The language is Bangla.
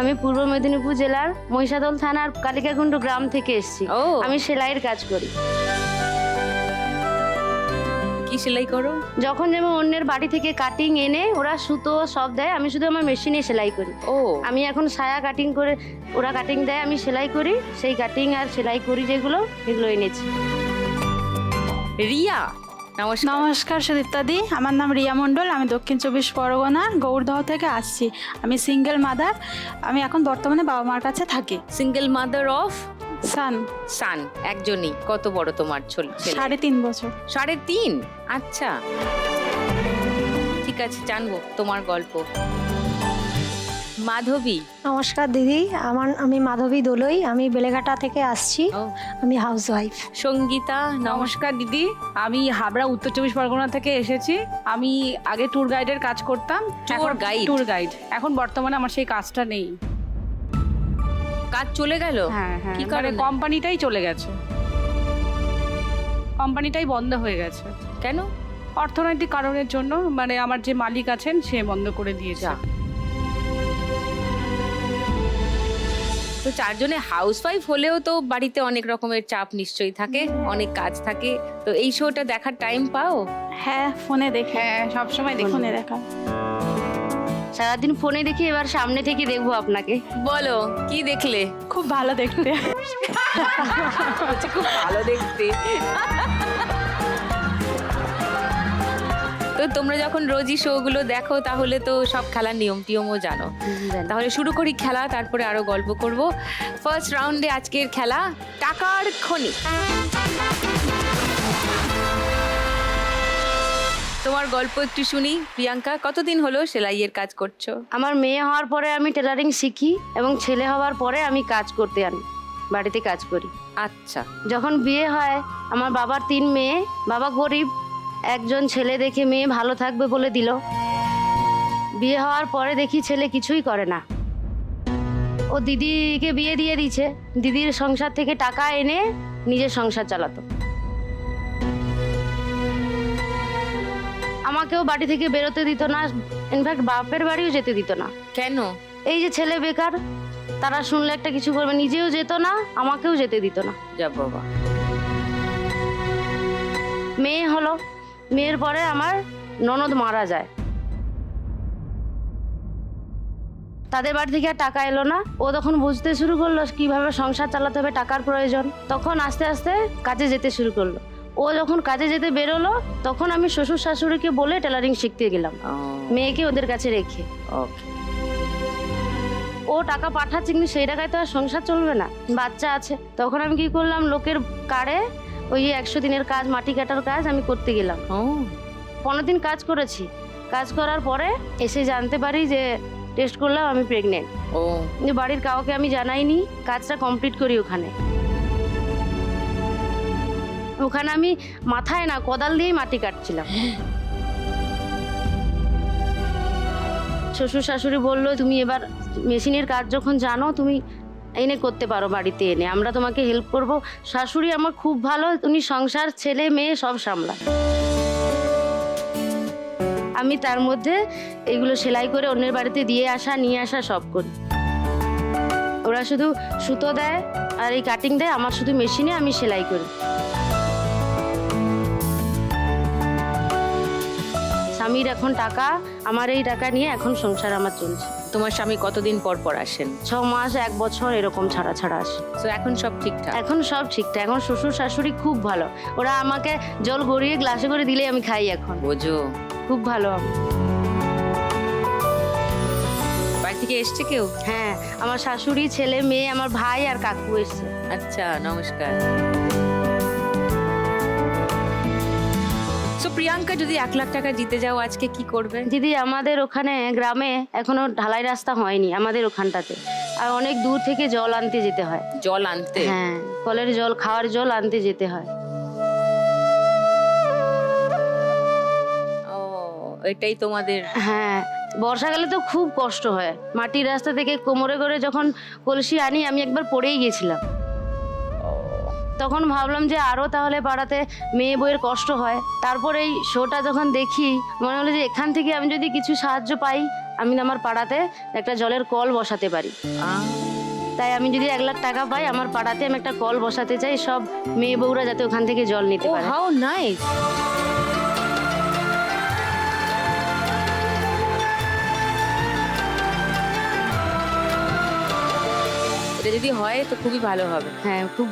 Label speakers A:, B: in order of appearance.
A: আমি পূর্ব মেদিনীপুর জেলার মহিষাদল থানার কালিকাকুণ্ড গ্রাম থেকে এসেছি। আমি সেলাইয়ের কাজ করি।
B: কি সেলাই করো?
A: যখন যেমন অন্যের বাড়ি থেকে কাটিং এনে ওরা সুতো সব দেয়, আমি শুধু আমার মেশিনে সেলাই করি। আমি এখন সায়া কাটিং করে, ওরা কাটিং দেয়, আমি সেলাই করি। সেই কাটিং আর সেলাই করি যেগুলো, এগুলো এনেছি।
B: রিয়া, নমস্কার।
C: নমস্কার সুদীপ্তাদি, আমার নাম রিয়া মণ্ডল। আমি দক্ষিণ 24 পরগনার গৌরদহ থেকে আসছি। আমি সিঙ্গেল মাদার। আমি এখন বর্তমানে বাবা মার কাছে থাকি।
B: Single mother of
C: San.
B: একজনই। কত বড় তোমার ছেলে?
C: 3.5 বছর।
B: 3.5? আচ্ছা, ঠিক আছে, জানবো তোমার গল্প। মাধবী।
D: নমস্কার দিদি, আমি মাধবী দোলই। আমি বেলেঘাটা থেকে আসছি। আমি হাউস ওয়াইফ।
B: সঙ্গীতা।
E: নমস্কার দিদি, আমি হাবড়া উত্তর 24 পরগনা থেকে এসেছি। আমি আগে ট্যুর গাইডের কাজ করতাম। Tour guide. এখন বর্তমানে আমার সেই কাজটা নেই।
B: কাজ চলে গেল?
E: হ্যাঁ,
B: কি কারণে?
E: কোম্পানিটাই চলে গেছে, কোম্পানিটাই বন্ধ হয়ে গেছে।
B: কেন?
E: অর্থনৈতিক কারণের জন্য। মানে আমার যে মালিক আছেন সে বন্ধ করে দিয়েছে।
B: তো চারজনে হাউসওয়াইফ হলেও তো বাড়িতে অনেক রকমের চাপ নিশ্চয়ই থাকে, অনেক কাজ থাকে। তো এই শোটা দেখার টাইম পাও?
C: হ্যাঁ, ফোনে দেখে।
E: হ্যাঁ, সবসময় দেখুন।
C: ফোনে দেখা।
A: সারাদিন ফোনে দেখি, এবার সামনে থেকে দেখবো আপনাকে।
B: বলো, কি দেখলে?
C: খুব ভালো দেখতে।
B: খুব ভালো দেখতে। তো তোমরা যখন রোজই শো গুলো দেখো, তাহলে তো সব খেলার নিয়ম টিয়মও জানো। তাহলে শুরু করি খেলা, তারপরে আরো গল্প করব। ফার্স্ট রাউন্ডে আজকের খেলা টাকার খনি। তোমার গল্প একটু শুনি। প্রিয়াঙ্কা, কতদিন হলো সেলাইয়ের কাজ করছো?
A: আমার মেয়ে হওয়ার পরে আমি টেলারিং শিখি, এবং ছেলে হওয়ার পরে আমি কাজ করতে আনি, বাড়িতে কাজ করি।
B: আচ্ছা।
A: যখন বিয়ে হয়, আমার বাবার 3 মেয়ে, বাবা গরিব, একজন ছেলে দেখে মেয়ে ভালো থাকবে বলে দিল। বিয়ে হওয়ার পরে দেখি ছেলে কিছুই করে না, ও দিদিকে বিয়ে দিয়ে দিয়েছে। দিদির সংসার থেকে টাকা এনে নিজের সংসার চালাতো। আমাকেও বাড়ি থেকে বেরোতে দিত না, ইনফ্যাক্ট বাপের বাড়িও যেতে দিত না।
B: কেন?
A: এই যে ছেলে বেকার, তারা শুনলে একটা কিছু করবে, নিজেও যেত না, আমাকেও যেতে দিত না।
B: যা বাবা।
A: মেয়ে হলো, মেয়ের পরে আমার ননদ মারা যায়। তাদের বাড়ি থেকে আর টাকা এলো না। ও তখন বুঝতে শুরু করলো কিভাবে সংসার চালাতে হবে, টাকার প্রয়োজন। তখন আস্তে আস্তে কাজে যেতে শুরু করলো। ও যখন কাজে যেতে বেরোলো, তখন আমি শ্বশুর শাশুড়িকে বলে টেলারিং শিখতে গেলাম, মেয়েকে ওদের কাছে রেখে। ও টাকা পাঠাচ্ছে, কিন্তু সেই টাকায় তো আর সংসার চলবে না, বাচ্চা আছে। তখন আমি কি করলাম, লোকের কার্ডে ওই 100 দিনের কাজ, মাটি কাটার কাজ আমি করতে গেলাম। 15 দিন কাজ করেছি। কাজ করার পরে এসে জানতে পারি যে টেস্ট করলাম আমি প্রেগনেন্ট। কিন্তু বাড়ির কাউকে আমি জানাইনি, কাজটা কমপ্লিট করি ওখানে। ওখানে আমি মাথায় না, কোদাল দিয়েই মাটি কাটছিলাম। শ্বশুর শাশুড়ি বললো, তুমি এবার মেশিনের কাজ যখন জানো, তুমি এনে করতে পারো বাড়িতে এনে, আমরা তোমাকে হেল্প করব। শাশুড়ি আমার খুব ভালো, উনি সংসার, ছেলে মেয়ে সব সামলায়। আমি তার মধ্যে এগুলো সেলাই করে অন্যের বাড়িতে দিয়ে আসা, নিয়ে আসা সব করি। ওরা শুধু সুতো দেয় আর এই কাটিং দেয়, আমার শুধু মেশিনে আমি সেলাই করি। স্বামীর এখন টাকা, আমার এই টাকা নিয়ে এখন সংসার আমার চলছে।
B: তোমার স্বামী কতদিন পর পর আসেন?
A: 6 মাস 1 বছর এরকম ছাড়া ছাড়া আসে।
B: তো এখন সব ঠিকঠাক?
A: এখন সব ঠিকঠাক। এখন শ্বশুর শাশুড়ি খুব ভালো, ওরা আমাকে জল গড়িয়ে গ্লাসে করে দিলেই আমি খাই। এখন
B: বোঝো,
A: খুব ভালো।
B: বাড়ি থেকে এসছে কেউ?
A: হ্যাঁ, আমার শাশুড়ি, ছেলে মেয়ে, আমার ভাই আর কাকু এসছে।
B: আচ্ছা, নমস্কার। প্রিয়াঙ্কা, যদি 1 লাখ টাকা জিতে যাও আজকে, কি করবে?
A: দিদি, আমাদের ওখানে গ্রামে এখনো ঢালাই রাস্তা হয়নি, আমাদের ওখানটাতে, আর অনেক দূর থেকে জল আনতে যেতে হয়।
B: জল আনতে?
A: হ্যাঁ, কলের জল, খাওয়ার জল আনতে যেতে হয়।
B: ও, এটাই তোমাদের?
A: হ্যাঁ, বর্ষাকালে তো খুব কষ্ট হয়। মাটির রাস্তা থেকে কোমরে করে যখন কলসি আনি, আমি একবার পড়েই গেছিলাম। তখন ভাবলাম যে আরও তাহলে পাড়াতে মেয়ে বইয়ের কষ্ট হয়। তারপর এই শোটা যখন দেখি, মনে হলো যে এখান থেকে আমি যদি কিছু সাহায্য পাই আমি আমার পাড়াতে একটা জলের কল বসাতে পারি। তাই আমি যদি 1 লাখ টাকা পাই, আমার পাড়াতে আমি একটা কল বসাতে চাই, সব মেয়ে বউরা যাতে ওখান থেকে জল নিতে
B: ও
A: পারে।
B: How nice. এটা যদি হয় তো খুবই ভালো হবে।
A: হ্যাঁ, খুব